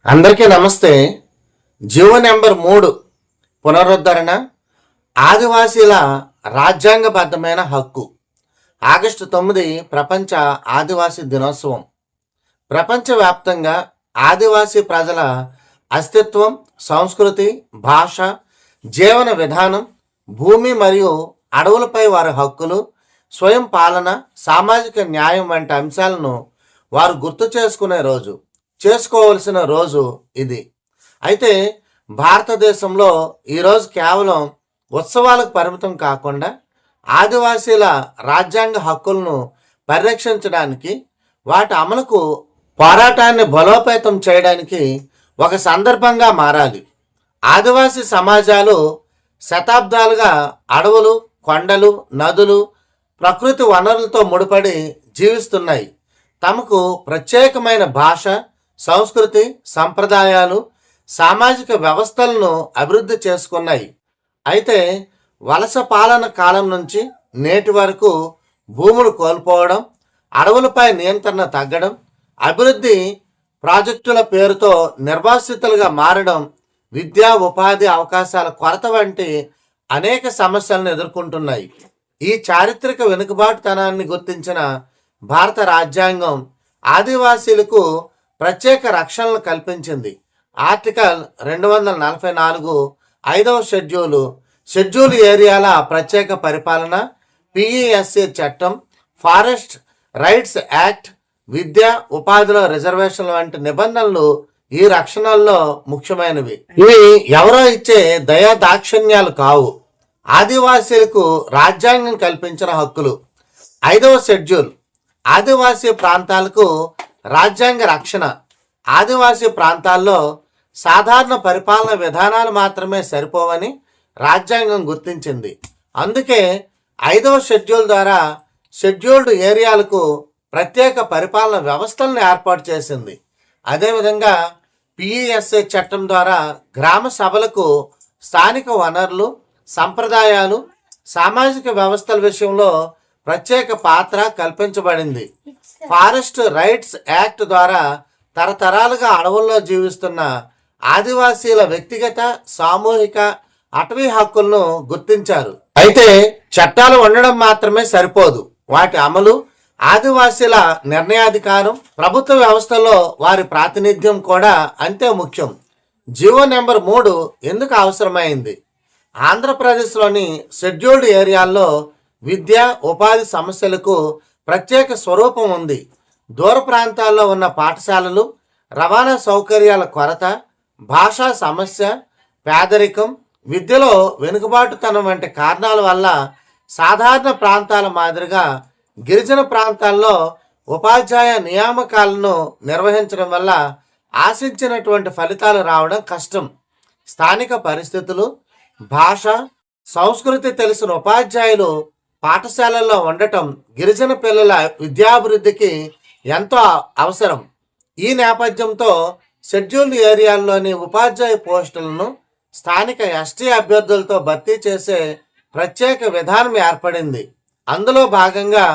అందరికీ నమస్తే. GO number 3 పునరుద్ధరణ ఆదివాసీల రాజ్యాంగబద్ధమైన హక్కు. ఆగస్టు 9 ప్రపంచ ఆదివాసీ దినోత్సవం. ప్రపంచవ్యాప్తంగా ఆదివాసీ ప్రజల అస్తిత్వం, సంస్కృతి, భాష, జీవన విధానం, భూమి మరియు అడవులపై వారి హక్కులు, స్వయం పాలన, సామాజిక న్యాయం వంటి అంశాలను వారు గుర్తు చేసుకోవలసిన రోజు ఇది. అయితే భారతదేశంలో ఈరోజు కేవలం ఉత్సవాలకు పరిమితం కాకుండా ఆదివాసీల రాజ్యాంగ హక్కులను పరిరక్షించడానికి, వాటి అమలుకు పోరాటాన్ని బలోపేతం చేయడానికి ఒక సందర్భంగా మారాలి. ఆదివాసీ సమాజాలు శతాబ్దాలుగా అడవులు, కొండలు, నదులు, ప్రకృతి వనరులతో ముడిపడి జీవిస్తున్నాయి. తమకు ప్రత్యేకమైన భాష, సంస్కృతి, సంప్రదాయాలు, సామాజిక వ్యవస్థలను అభివృద్ధి చేసుకున్నాయి. అయితే వలస పాలన కాలం నుంచి నేటి వరకు భూములు కోల్పోవడం, అడవులపై నియంత్రణ తగ్గడం, అభివృద్ధి ప్రాజెక్టుల పేరుతో నిర్వాసితులుగా మారడం, విద్యా ఉపాధి అవకాశాల కొరత వంటి అనేక సమస్యలను ఎదుర్కొంటున్నాయి. ఈ చారిత్రక వెనుకబాటుతనాన్ని గుర్తించిన భారత రాజ్యాంగం ఆదివాసీలకు ప్రత్యేక రక్షణలు కల్పించింది. ఆర్టికల్ 244 5వ షెడ్యూల్ ఏరియాల ప్రత్యేక పరిపాలన, పిఈఎస్సి చట్టం, ఫారెస్ట్ రైట్స్ యాక్ట్, విద్య, ఉపాధిలో రిజర్వేషన్ల వంటి నిబంధనలు ఈ రక్షణల్లో ముఖ్యమైనవి. ఇవి ఎవరో ఇచ్చే దయా దాక్షిణ్యాలు కావు, ఆదివాసీలకు రాజ్యాంగం కల్పించిన హక్కులు. 5వ షెడ్యూల్ ఆదివాసీ ప్రాంతాలకు రాజ్యాంగ రక్షణ. ఆదివాసీ ప్రాంతాల్లో సాధారణ పరిపాలన విధానాలు మాత్రమే సరిపోవని రాజ్యాంగం గుర్తించింది. అందుకే 5వ షెడ్యూల్ ద్వారా షెడ్యూల్డ్ ఏరియాలకు ప్రత్యేక పరిపాలన వ్యవస్థలను ఏర్పాటు చేసింది. అదేవిధంగా పిఈఎస్ఏ చట్టం ద్వారా గ్రామ సభలకు స్థానిక వనరులు, సంప్రదాయాలు, సామాజిక వ్యవస్థల విషయంలో ప్రత్యేక పాత్ర కల్పించబడింది. ఫారెస్ట్ రైట్స్ యాక్ట్ ద్వారా తరతరాలుగా అడవుల్లో జీవిస్తున్న ఆదివాసీల వ్యక్తిగత, సామూహిక, అటవీ హక్కులను గుర్తించారు. అయితే చట్టాలు ఉండడం మాత్రమే సరిపోదు, వాటి అమలు, ఆదివాసీల నిర్ణయాధికారం, ప్రభుత్వ వ్యవస్థలో వారి ప్రాతినిధ్యం కూడా అంతే ముఖ్యం. జీవో నెంబర్ 3 ఎందుకు అవసరమైంది? ఆంధ్రప్రదేశ్లోని షెడ్యూల్డ్ ఏరియాల్లో విద్య, ఉపాధి సమస్యలకు ప్రత్యేక స్వరూపం ఉంది. దూర ప్రాంతాల్లో ఉన్న పాఠశాలలు, రవాణా సౌకర్యాల కొరత, భాషా సమస్య, పేదరికం, విద్యలో వెనుకబాటుతనం వంటి కారణాల వల్ల సాధారణ ప్రాంతాల మాదిరిగా గిరిజన ప్రాంతాల్లో ఉపాధ్యాయ నియామకాలను నిర్వహించడం వల్ల ఆశించినటువంటి ఫలితాలు రావడం కష్టం. స్థానిక పరిస్థితులు, భాష, సంస్కృతి తెలిసిన ఉపాధ్యాయులు పాఠశాలల్లో ఉండటం గిరిజన పిల్లల విద్యాభివృద్ధికి ఎంతో అవసరం. ఈ నేపథ్యంతో షెడ్యూల్డ్ ఏరియాల్లోని ఉపాధ్యాయ పోస్టులను స్థానిక ఎస్టీ అభ్యర్థులతో భర్తీ చేసే ప్రత్యేక విధానం ఏర్పడింది. అందులో భాగంగా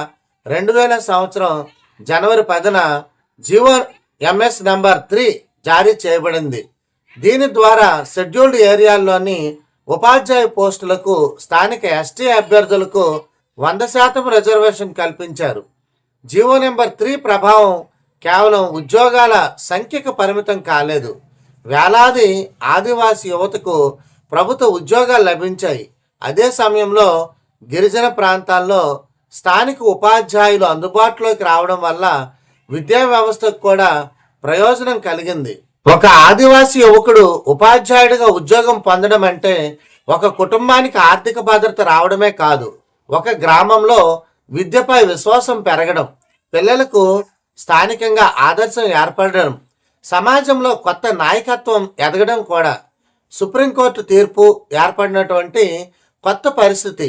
2000 సంవత్సరం జనవరి 10న జీవో ఎంఎస్ నెంబర్ 3 జారీ చేయబడింది. దీని ద్వారా షెడ్యూల్డ్ ఏరియాల్లోని ఉపాధ్యాయ పోస్టులకు స్థానిక ఎస్టీ అభ్యర్థులకు 100% రిజర్వేషన్ కల్పించారు. జీవో నెంబర్ 3 ప్రభావం కేవలం ఉద్యోగాల సంఖ్యకు పరిమితం కాలేదు. వేలాది ఆదివాసీ యువతకు ప్రభుత్వ ఉద్యోగాలు లభించాయి. అదే సమయంలో గిరిజన ప్రాంతాల్లో స్థానిక ఉపాధ్యాయులు అందుబాటులోకి రావడం వల్ల విద్యా వ్యవస్థకు కూడా ప్రయోజనం కలిగింది. ఒక ఆదివాసీ యువకుడు ఉపాధ్యాయుడిగా ఉద్యోగం పొందడం అంటే ఒక కుటుంబానికి ఆర్థిక భద్రత రావడమే కాదు, ఒక గ్రామంలో విద్యపై విశ్వాసం పెరగడం, పిల్లలకు స్థానికంగా ఆదర్శం ఏర్పడడం, సమాజంలో కొత్త నాయకత్వం ఎదగడం కూడా. సుప్రీంకోర్టు తీర్పు ఏర్పడినటువంటి కొత్త పరిస్థితి.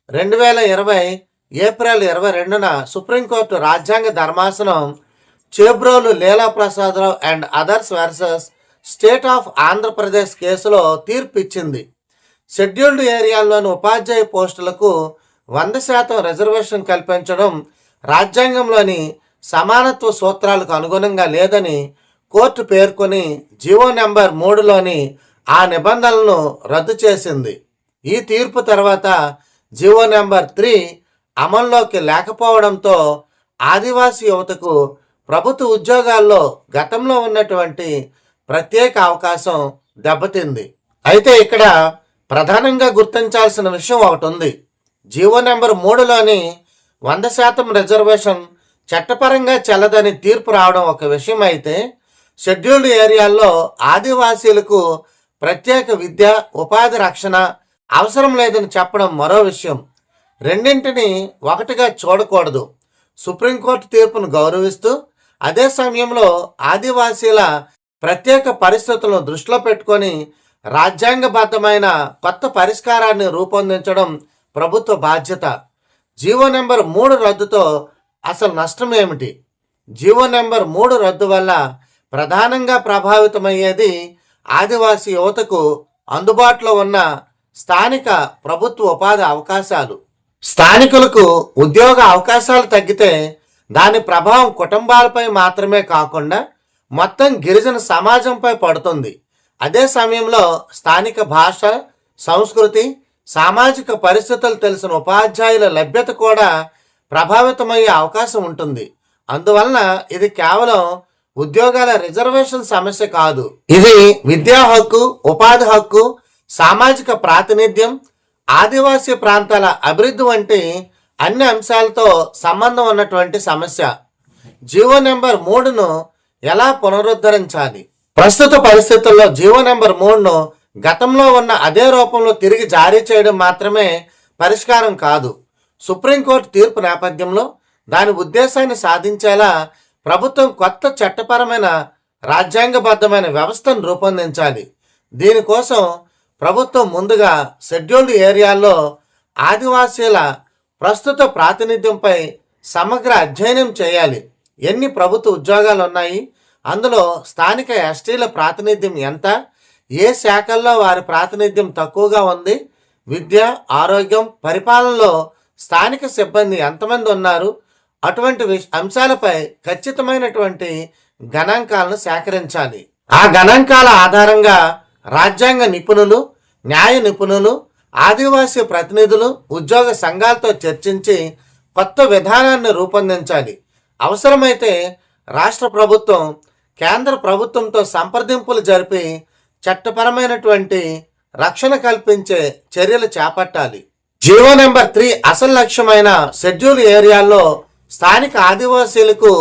2020 ఏప్రిల్ 22న సుప్రీంకోర్టు రాజ్యాంగ ధర్మాసనం Chebrolu Leela Prasadarao and others versus state of Andhra Pradesh కేసులో తీర్పు ఇచ్చింది. షెడ్యూల్డ్ ఏరియాల్లోని ఉపాధ్యాయ పోస్టులకు 100% రిజర్వేషన్ కల్పించడం రాజ్యాంగంలోని సమానత్వ సూత్రాలకు అనుగుణంగా లేదని కోర్టు పేర్కొని జీవో నెంబర్ 3లోని ఆ నిబంధనలను రద్దు చేసింది. ఈ తీర్పు తర్వాత జీవో నెంబర్ 3 అమల్లోకి లేకపోవడంతో ఆదివాసీ యువతకు ప్రభుత్వ ఉద్యోగాల్లో గతంలో ఉన్నటువంటి ప్రత్యేక అవకాశం దెబ్బతింది. అయితే ఇక్కడ ప్రధానంగా గుర్తించాల్సిన విషయం ఒకటి ఉంది. జీవో నెంబర్ 3లోని 100% రిజర్వేషన్ చట్టపరంగా చెల్లదని తీర్పు రావడం ఒక విషయం అయితే, షెడ్యూల్డ్ ఏరియాల్లో ఆదివాసీలకు ప్రత్యేక విద్య, ఉపాధి, రక్షణ అవసరం లేదని చెప్పడం మరో విషయం. రెండింటిని ఒకటిగా చూడకూడదు. సుప్రీంకోర్టు తీర్పును గౌరవిస్తూ అదే సమయంలో ఆదివాసీల ప్రత్యేక పరిస్థితులను దృష్టిలో పెట్టుకొని రాజ్యాంగబద్ధమైన కొత్త పరిష్కారాన్ని రూపొందించడం ప్రభుత్వ బాధ్యత. జీవో నెంబర్ 3 రద్దుతో అసలు నష్టం ఏమిటి? జీవో నెంబర్ 3 రద్దు వల్ల ప్రధానంగా ప్రభావితమయ్యేది ఆదివాసీ యువతకు అందుబాటులో ఉన్న స్థానిక ప్రభుత్వ ఉపాధి అవకాశాలు. స్థానికులకు ఉద్యోగ అవకాశాలు తగ్గితే దాని ప్రభావం కుటుంబాలపై మాత్రమే కాకుండా మొత్తం గిరిజన సమాజంపై పడుతుంది. అదే సమయంలో స్థానిక భాష, సంస్కృతి, సామాజిక పరిస్థితులు తెలిసిన ఉపాధ్యాయుల లభ్యత కూడా ప్రభావితమయ్యే అవకాశం ఉంటుంది. అందువలన ఇది కేవలం ఉద్యోగాల రిజర్వేషన్ సమస్య కాదు. ఇది విద్యా హక్కు, ఉపాధి హక్కు, సామాజిక ప్రాతినిధ్యం, ఆదివాసీ ప్రాంతాల అభివృద్ధి వంటి అన్ని అంశాలతో సంబంధం ఉన్నటువంటి సమస్య. జీవో నెంబర్ 3ను ఎలా పునరుద్ధరించాలి? ప్రస్తుత పరిస్థితుల్లో జీవో నెంబర్ 3ను గతంలో ఉన్న అదే రూపంలో తిరిగి జారీ చేయడం మాత్రమే పరిష్కారం కాదు. సుప్రీంకోర్టు తీర్పు నేపథ్యంలో దాని ఉద్దేశాన్ని సాధించేలా ప్రభుత్వం కొత్త చట్టపరమైన రాజ్యాంగబద్ధమైన వ్యవస్థను రూపొందించాలి. దీనికోసం ప్రభుత్వం ముందుగా షెడ్యూల్డ్ ఏరియాల్లో ఆదివాసీల ప్రస్తుత ప్రాతినిధ్యంపై సమగ్ర అధ్యయనం చేయాలి. ఎన్ని ప్రభుత్వ ఉద్యోగాలు ఉన్నాయి, అందులో స్థానిక ఎస్టీల ప్రాతినిధ్యం ఎంత, ఏ శాఖల్లో వారి ప్రాతినిధ్యం తక్కువగా ఉంది, విద్య, ఆరోగ్యం, పరిపాలనలో స్థానిక సిబ్బంది ఎంతమంది ఉన్నారు, అటువంటి అంశాలపై ఖచ్చితమైనటువంటి గణాంకాలను సేకరించాలి. ఆ గణాంకాల ఆధారంగా రాజ్యాంగ నిపుణులు, న్యాయ నిపుణులు, ఆదివాసీ ప్రతినిధులు, ఉద్యోగ సంఘాలతో చర్చించి కొత్త విధానాన్ని రూపొందించాలి. అవసరమైతే రాష్ట్ర ప్రభుత్వం కేంద్ర ప్రభుత్వంతో సంప్రదింపులు జరిపి చట్టపరమైనటువంటి రక్షణ కల్పించే చర్యలు చేపట్టాలి. జీవో నెంబర్ 3 అసలు లక్ష్యమైన షెడ్యూల్ ఏరియాల్లో స్థానిక ఆదివాసీలకు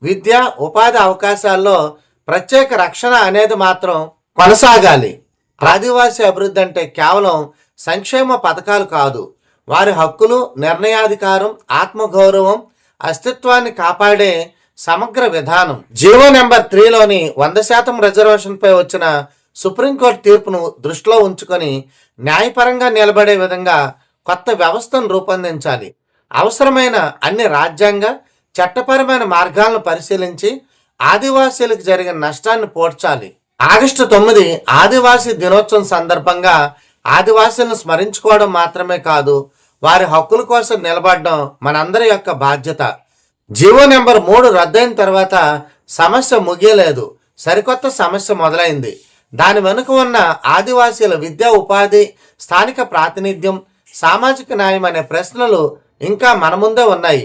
విద్య, ఉపాధి అవకాశాల్లో ప్రత్యేక రక్షణ అనేది మాత్రం కొనసాగాలి. ఆదివాసీ అభివృద్ధి అంటే కేవలం సంక్షేమ పథకాలు కాదు, వారి హక్కులు, నిర్ణయాధికారం, ఆత్మగౌరవం, అస్తిత్వాన్ని కాపాడే సమగ్ర విధానం. జీవో నెంబర్ 3లోని 100% రిజర్వేషన్పై వచ్చిన సుప్రీంకోర్టు తీర్పును దృష్టిలో ఉంచుకొని న్యాయపరంగా నిలబడే విధంగా కొత్త వ్యవస్థను రూపొందించాలి. అవసరమైన అన్ని రాజ్యాంగ, చట్టపరమైన మార్గాలను పరిశీలించి ఆదివాసీలకు జరిగిన నష్టాన్ని పోడ్చాలి. ఆగస్టు 9 ఆదివాసీ దినోత్సవం సందర్భంగా ఆదివాసీలను స్మరించుకోవడం మాత్రమే కాదు, వారి హక్కుల కోసం నిలబడడం మనందరి యొక్క బాధ్యత. జీవో నెంబర్ 3 రద్దయిన తర్వాత సమస్య ముగియలేదు, సరికొత్త సమస్య మొదలైంది. దాని వెనుక ఉన్న ఆదివాసీల విద్యా, ఉపాధి, స్థానిక ప్రాతినిధ్యం, సామాజిక న్యాయం అనే ప్రశ్నలు ఇంకా మన ముందే ఉన్నాయి.